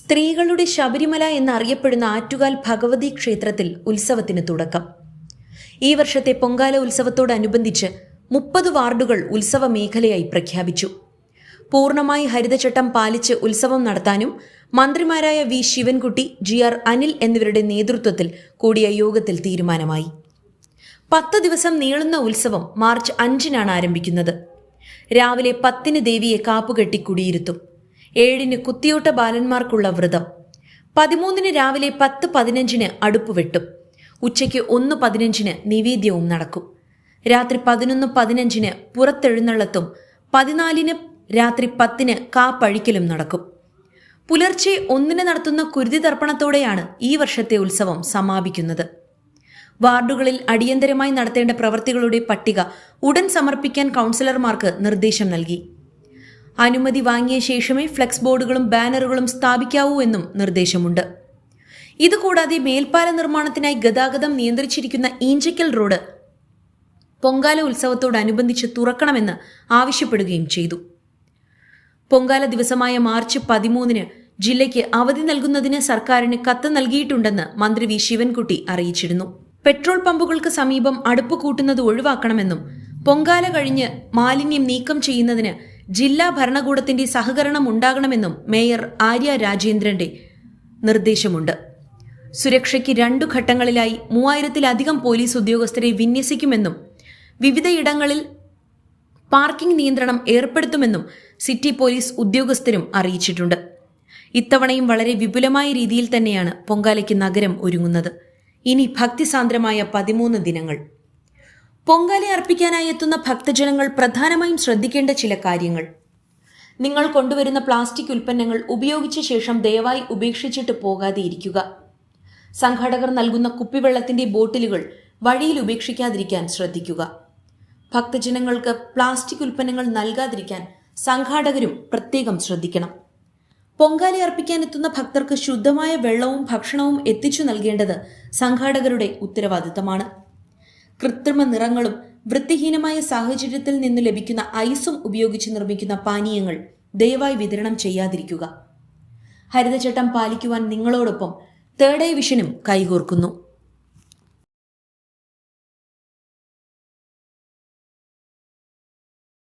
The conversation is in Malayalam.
സ്ത്രീകളുടെ ശബരിമല എന്നറിയപ്പെടുന്ന ആറ്റുകാൽ ഭഗവതി ക്ഷേത്രത്തിൽ ഉത്സവത്തിന് തുടക്കം. ഈ വർഷത്തെ പൊങ്കാല ഉത്സവത്തോടനുബന്ധിച്ച് 30 വാർഡുകൾ ഉത്സവ മേഖലയായി പ്രഖ്യാപിച്ചു. പൂർണ്ണമായി ഹരിതചട്ടം പാലിച്ച് ഉത്സവം നടത്താനും മന്ത്രിമാരായ വി ശിവൻകുട്ടി, GR അനിൽ എന്നിവരുടെ നേതൃത്വത്തിൽ കൂടിയ യോഗത്തിൽ തീരുമാനമായി. 10 ദിവസം നീളുന്ന ഉത്സവം മാർച്ച് 5-നാണ് ആരംഭിക്കുന്നത്. രാവിലെ 10-ന് ദേവിയെ കാപ്പുകെട്ടി കുടിയിരുത്തും. 7-ന് കുത്തിയോട്ട ബാലന്മാർക്കുള്ള വ്രതം. 13-ന് രാവിലെ 10:15-ന് അടുപ്പ് വെട്ടും. ഉച്ചയ്ക്ക് 1:15-ന് നിവേദ്യവും നടക്കും. രാത്രി 11:15-ന് പുറത്തെഴുന്നള്ളത്തും. 14-ന് രാത്രി 10-ന് കാപ്പഴിക്കലും നടക്കും. പുലർച്ചെ 1-ന് നടത്തുന്ന കുരുതി തർപ്പണത്തോടെയാണ് ഈ വർഷത്തെ ഉത്സവം സമാപിക്കുന്നത്. വാർഡുകളിൽ അടിയന്തരമായി നടത്തേണ്ട പ്രവൃത്തികളുടെ പട്ടിക ഉടൻ സമർപ്പിക്കാൻ കൗൺസിലർമാർക്ക് നിർദ്ദേശം നൽകി. അനുമതി വാങ്ങിയ ശേഷമേ ഫ്ലെക്സ് ബോർഡുകളും ബാനറുകളും സ്ഥാപിക്കാവൂ എന്നും നിർദ്ദേശമുണ്ട്. ഇതുകൂടാതെ മേൽപ്പാല നിർമ്മാണത്തിനായി ഗതാഗതം നിയന്ത്രിച്ചിരിക്കുന്ന ഈഞ്ചക്കൽ റോഡ് പൊങ്കാല ഉത്സവത്തോടനുബന്ധിച്ച് തുറക്കണമെന്ന് ആവശ്യപ്പെടുകയും ചെയ്തു. പൊങ്കാല ദിവസമായ മാർച്ച് 13-ന് ജില്ലയ്ക്ക് അവധി നൽകുന്നതിന് സർക്കാരിന് കത്ത് നൽകിയിട്ടുണ്ടെന്ന് മന്ത്രി വി ശിവൻകുട്ടി അറിയിച്ചിരുന്നു. പെട്രോൾ പമ്പുകൾക്ക് സമീപം അടുപ്പ് കൂട്ടുന്നത് ഒഴിവാക്കണമെന്നും പൊങ്കാല കഴിഞ്ഞ് മാലിന്യം നീക്കം ചെയ്യുന്നതിന് ജില്ലാ ഭരണകൂടത്തിന്റെ സഹകരണം ഉണ്ടാകണമെന്നും മേയർ ആര്യ രാജേന്ദ്രന്റെ നിർദ്ദേശമുണ്ട്. സുരക്ഷയ്ക്ക് 2 ഘട്ടങ്ങളിലായി 3000-ലധികം പോലീസ് ഉദ്യോഗസ്ഥരെ വിന്യസിക്കുമെന്നും വിവിധയിടങ്ങളിൽ പാർക്കിംഗ് നിയന്ത്രണം ഏർപ്പെടുത്തുമെന്നും സിറ്റി പോലീസ് ഉദ്യോഗസ്ഥരും അറിയിച്ചിട്ടുണ്ട്. ഇത്തവണയും വളരെ വിപുലമായ രീതിയിൽ തന്നെയാണ് പൊങ്കാലയ്ക്ക് നഗരം ഒരുങ്ങുന്നത്. ഇനി ഭക്തിസാന്ദ്രമായ 13 ദിനങ്ങൾ. പൊങ്കാല അർപ്പിക്കാനായി എത്തുന്ന ഭക്തജനങ്ങൾ പ്രധാനമായും ശ്രദ്ധിക്കേണ്ട ചില കാര്യങ്ങൾ. നിങ്ങൾ കൊണ്ടുവരുന്ന പ്ലാസ്റ്റിക് ഉൽപ്പന്നങ്ങൾ ഉപയോഗിച്ച ശേഷം ദയവായി ഉപേക്ഷിച്ചിട്ട് പോകാതെ ഇരിക്കുക. സംഘാടകർ നൽകുന്ന കുപ്പിവെള്ളത്തിന്റെ ബോട്ടിലുകൾ വഴിയിൽ ഉപേക്ഷിക്കാതിരിക്കാൻ ശ്രദ്ധിക്കുക. ഭക്തജനങ്ങൾക്ക് പ്ലാസ്റ്റിക് ഉൽപ്പന്നങ്ങൾ നൽകാതിരിക്കാൻ സംഘാടകരും പ്രത്യേകം ശ്രദ്ധിക്കണം. പൊങ്കാല അർപ്പിക്കാൻ എത്തുന്ന ഭക്തർക്ക് ശുദ്ധമായ വെള്ളവും ഭക്ഷണവും എത്തിച്ചു നൽകേണ്ടത് സംഘാടകരുടെ ഉത്തരവാദിത്തമാണ്. കൃത്രിമ നിറങ്ങളും വൃത്തിഹീനമായ സാഹചര്യത്തിൽ നിന്ന് ലഭിക്കുന്ന ഐസും ഉപയോഗിച്ച് നിർമ്മിക്കുന്ന പാനീയങ്ങൾ ദയവായി വിതരണം ചെയ്യാതിരിക്കുക. ഹരിതചട്ടം പാലിക്കുവാൻ നിങ്ങളോടൊപ്പം തേർഡ് ഐ വിഷനും കൈകോർക്കുന്നു.